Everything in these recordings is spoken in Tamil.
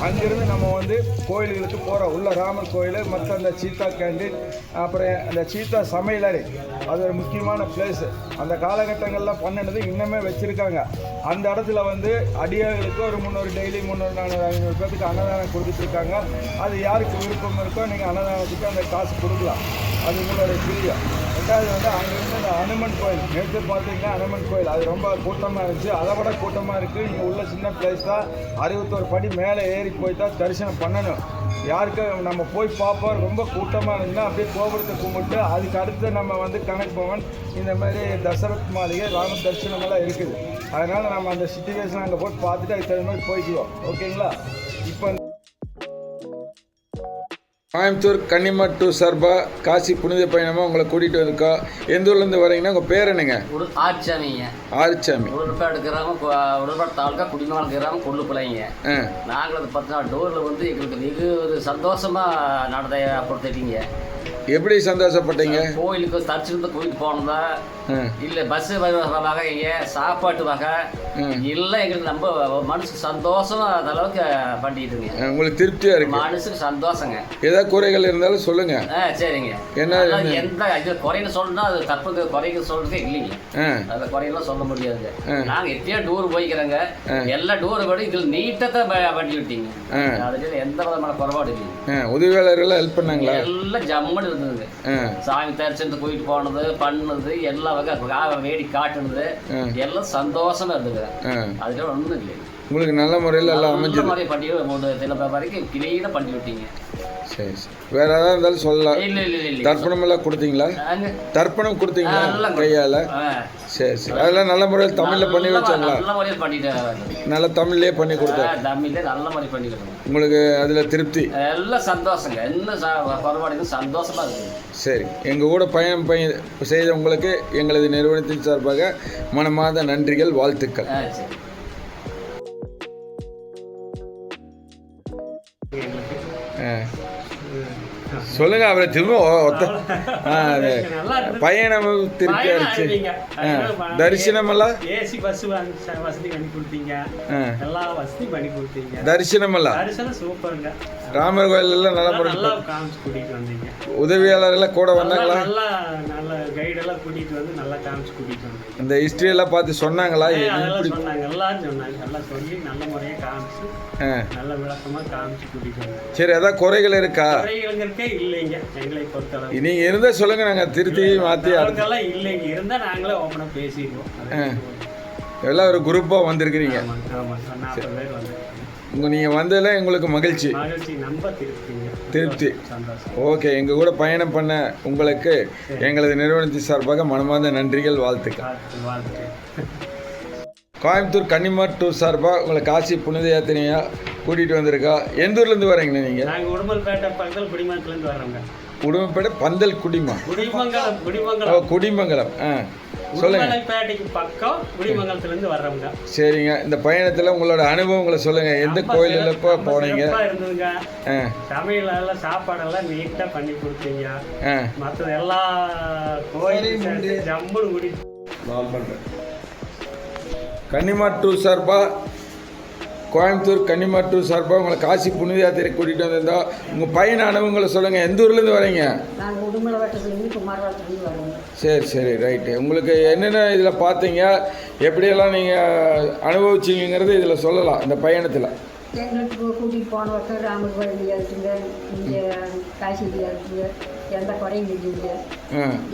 அங்கேருந்து நம்ம வந்து கோயில்களுக்கு போகிறோம். உள்ள ராமர் கோயில், மற்ற அந்த சீதா கேண்டீன், அப்புறம் அந்த சீதா சமையலறை, அது ஒரு முக்கியமான பிளேஸு. அந்த காலகட்டங்களில் பண்ணினது இன்னுமே வச்சுருக்காங்க. அந்த இடத்துல வந்து அடியார்களுக்கு ஒரு 300 டெய்லி 300 400 500 பேருக்கு அன்னதானம் கொடுத்துட்ருக்காங்க. அது யாருக்கு விருப்பம் இருக்கோ நீங்கள் அன்னதானத்துக்கு அந்த காசு கொடுக்கலாம். அது உங்களுடைய பிரியம். ரெண்டாவது வந்து அங்கேருந்து அந்த அனுமன் கோயில், நேற்று பார்த்தீங்கன்னா அனுமன் கோயில் அது ரொம்ப கூட்டமாக இருந்துச்சு. அதை விட கூட்டமாக இருக்குது. இங்கே உள்ள சின்ன பிளேஸ் தான். 61 படி மேலே ஏறி போய் தான் தரிசனம் பண்ணணும். யாருக்கு நம்ம போய் பார்ப்போம். ரொம்ப கூட்டமாக இருந்துச்சுன்னா அப்படியே கோபுரத்தை கும்பிட்டு அதுக்கு அடுத்து நம்ம வந்து கணக்கு பவன், இந்த மாதிரி தசரத் மாளிகை, ராம தரிசனமெல்லாம் இருக்குது. அதனால் நம்ம அந்த சிச்சுவேஷன் அங்கே போய் பார்த்துட்டு அதுக்கு தகுந்த மாதிரி போய்க்குவோம். ஓகேங்களா? இப்போ கோயம்புத்தூர் கன்னிமார் டூர் சார்பாக காசி புனித பயணமாக உங்களை கூட்டிகிட்டு வந்திருக்கோம். எந்த ஊர்லேருந்து வரீங்கன்னா உங்கள் பேர் என்னங்க? ஆரிச்சாமிங்க. ஆரிச்சாமி. உடற்பாடு கிராமம், உடற்பாடு தாலுக்கா, குடிமகன் கிராமம், கொள்ளுப்பிள்ளைங்க. நாங்கள் அந்த 10 நாள் டூரில் வந்து எங்களுக்கு வெகு ஒரு சந்தோஷமாக நடந்த பொறுத்தீங்க. எப்படி சந்தோஷப்பட்டீங்க? கோயிலுக்கு தரிசனத்தை கோயிலுக்கு போனதா இல்லை பஸ் வகைங்க, சாப்பாட்டு வகை எல்லாம் எங்களுக்கு நம்ம மனசுக்கு சந்தோஷம். அந்த அளவுக்கு பண்ணிட்டுங்க. உங்களுக்கு திருப்தியா இருக்கு? மனசுக்கு சந்தோஷங்க. ஏதாவது குறைகள் இருந்தாலும் சொல்லுங்க. சரிங்க. என்ன எந்த இது குறைன்னு சொல்லணும்னா அது தப்பு, குறைக்கு சொல்றதே இல்லைங்க. அந்த குறையெல்லாம் சொல்ல முடியாதுங்க. நாங்கள் எப்பயோ டூர் போய்க்கிறோங்க. எல்லா டூர் படி இதில் நீட்டத்தை பண்ணி விட்டீங்க. அதுல எந்த விதமான குறைபாடு இல்லைங்க. உதவியாளர்கள் ஹெல்ப் பண்ணாங்களா? எல்லாம் ஜம்முன்னு இருந்ததுங்க. சாமி தரிசனத்தை போயிட்டு போனது, பண்ணது, எல்லா வகை வேடி காட்டுனது எல்லாம் சந்தோஷமா இருந்தது. அதுல ஒண்ணும் இல்லை. உங்களுக்கு நல்ல முறையில் எல்லாம் அமைஞ்ச முறையை பண்ணி வரைக்கும் கிளீனா பண்ணி விட்டீங்க. சரி சரி. வேற ஏதாவது இருந்தாலும் சொல்லலாம். இல்லை இல்லை இல்லை. தர்ப்பணம் எல்லாம் கொடுத்தீங்களா? தர்ப்பணம் கொடுத்தீங்களா கையால? சரி சரி. அதெல்லாம் நல்ல முறையில் தமிழில் பண்ணி வச்சாங்களா? நல்ல முறையில் பண்ணிட்டேன். நல்ல தமிழ்லேயே பண்ணி கொடுத்தேன். தமிழ்லேயே நல்ல முறை பண்ணிக்கிறேன். உங்களுக்கு அதில் திருப்தி? எல்லாம் சந்தோஷங்க. என்ன குறைபாடு சந்தோஷமா இருக்குது. சரி. எங்கள் கூட பயணம் செய்த உங்களுக்கு எங்களது நிறுவனத்தின் சார்பாக மனமார்ந்த நன்றிகள், வாழ்த்துக்கள். சொல்லுங்க. அவரை திரும்ப பயணம் திருப்தி அடிச்சு தரிசனமெல்லாம் ஏசி பஸ் வசதி பண்ணி கொடுத்தீங்க. எல்லா வசதியும் பண்ணி கொடுத்தீங்க. தரிசனமெல்லாம் சூப்பருங்க. ராமர் கோயில் எல்லாம் நல்ல முறை காமிச்சு கூட்டிட்டு வந்தீங்க. உதவியாளர்கள் கூட வந்தாங்களா? நல்ல கைடெல்லாம் கூட்டிட்டு வந்து நல்லா காமிச்சு கூட்டிட்டு வந்தீங்க. இந்த ஹிஸ்டரி எல்லாம் பார்த்து சொன்னாங்களா? சொன்னாங்க, எல்லாரும் சொன்னாங்க. எல்லாம் சொல்லி நல்ல முறையா காமிச்சு நல்ல விளக்கமா காமிச்சு கூட்டிட்டு வந்தாங்க. சரி. ஏதாவது குறைகள் இருக்கா? குறைகளுங்கிறக்கே இல்லைங்க. எங்களை பொறுத்தளவு நீங்க இருந்தா சொல்லுங்க, நாங்க திருத்தி மாத்தி. அதுக்கெல்லாம் இல்லைங்க. இருந்தா நாங்களே ஓப்பனா பேசிடுவோம். எல்லாம் ஒரு குரூப்பா வந்திருக்கிறீங்க. ஆமா, 40 பேர் வந்து நீங்கள் வந்ததில் எங்களுக்கு மகிழ்ச்சி, திருப்தி. ஓகே. எங்கள் கூட பயணம் பண்ண உங்களுக்கு எங்களது நிறுவனத்தின் சார்பாக மனமார்ந்த நன்றிகள், வாழ்த்துக்கள். கோயம்புத்தூர் கன்னிமார் டூர் சார்பாக உங்களை காசி புனித யாத்திரையாக கூட்டிகிட்டு வந்திருக்கா. எந்த ஊர்லேருந்து வரீங்க நீங்கள்? நாங்கள் உடுமல்பேட்டை பக்கத்தில் குடிமங்கலத்துலேருந்து வரோங்க. உடுமல்பேட்டை பந்தல் குடிமங்கலம். உடுமலைப்பேட்டைக்கு பக்கம் குடிமங்கலத்துலேருந்து வர்றவங்க. சரிங்க. இந்த பயணத்தில் உங்களோட அனுபவங்களை சொல்லுங்கள். எந்த கோயிலில் இப்போ போனீங்க? இருந்ததுங்க. சமையல் எல்லாம் சாப்பாடெல்லாம் நீட்டாக பண்ணி கொடுத்தீங்க. மற்றது எல்லா கோயிலும் ஜம்முன்னு குடி. கன்னிமார் டூர் சார்பாக, கோயம்புத்தூர் கன்னிமார் டூர் சார்பாக உங்களை காசி புனித யாத்திரை கூட்டிகிட்டு வந்திருந்தோம். உங்கள் பயண அனுபவங்களை சொல்லுங்கள். எந்த ஊர்லேருந்து வரீங்க? சரி சரி, ரைட்டு. உங்களுக்கு என்னென்ன இதில் பார்த்தீங்க, எப்படியெல்லாம் நீங்கள் அனுபவிச்சிங்கிறது இதில் சொல்லலாம். இந்த பயணத்தில் எங்களுக்கு கூட்டிகிட்டு போன வருஷம் ராமர் கோயிலியா இருக்குங்க, இங்கே காசிலியா இருக்குங்க, எந்த குறையும் இல்லைங்க.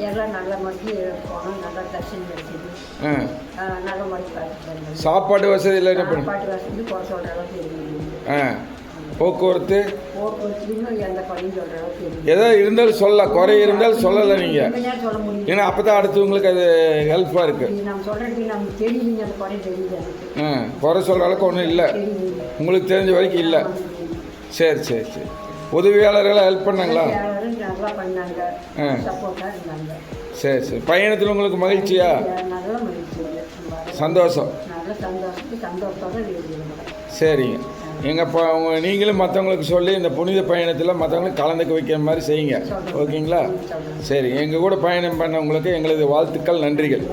எல்லாம் நல்ல மாதிரி போனோம், நல்லா தரிசனம் கிடைச்சிது, நல்ல மாதிரி பார்த்துட்டு. சாப்பாடு வசதி இல்லை? சாப்பாட்டு வசதி போக சொல்கிற அளவுக்கு இருக்குங்க. போக்குவரத்து எந்த குறையும் சொல்கிற அளவுக்கு இருக்கு. ஏதாவது இருந்தாலும் சொல்லலாம், குறை இருந்தாலும் சொல்லலை நீங்கள், சொல்ல முடியும். ஏன்னா அப்போ தான் அடுத்தவங்களுக்கு அது ஹெல்ப்பாக இருக்குது. நம்ம சொல்கிறதுக்கு நமக்கு தெரியலீங்க, அந்த குறை தெரியல எனக்கு. குறை சொல்கிற அளவுக்கு ஒன்றும் இல்லை, உங்களுக்கு தெரிஞ்ச வரைக்கும் இல்லை. சரி சரி சரி. உதவியாளர்களாக ஹெல்ப் பண்ணாங்களா? நல்லா பண்ணாங்க, சப்போர்ட்டாக இருந்தாங்க. சரி சரி. பயணத்தில் உங்களுக்கு மகிழ்ச்சியா? நல்ல மகிழ்ச்சி, சந்தோஷம். நல்ல சந்தோஷத்தோட. சரிங்க. நீங்களும் மற்றவங்களுக்கு சொல்லி இந்த புனித பயணத்தில் மற்றவங்களுக்கு கலந்துக்க வைக்கிற மாதிரி செய்யுங்க. ஓகேங்களா? சரி. எங்கள் கூட பயணம் பண்ணவங்களுக்கு எங்களது வாழ்த்துக்கள், நன்றிகள்.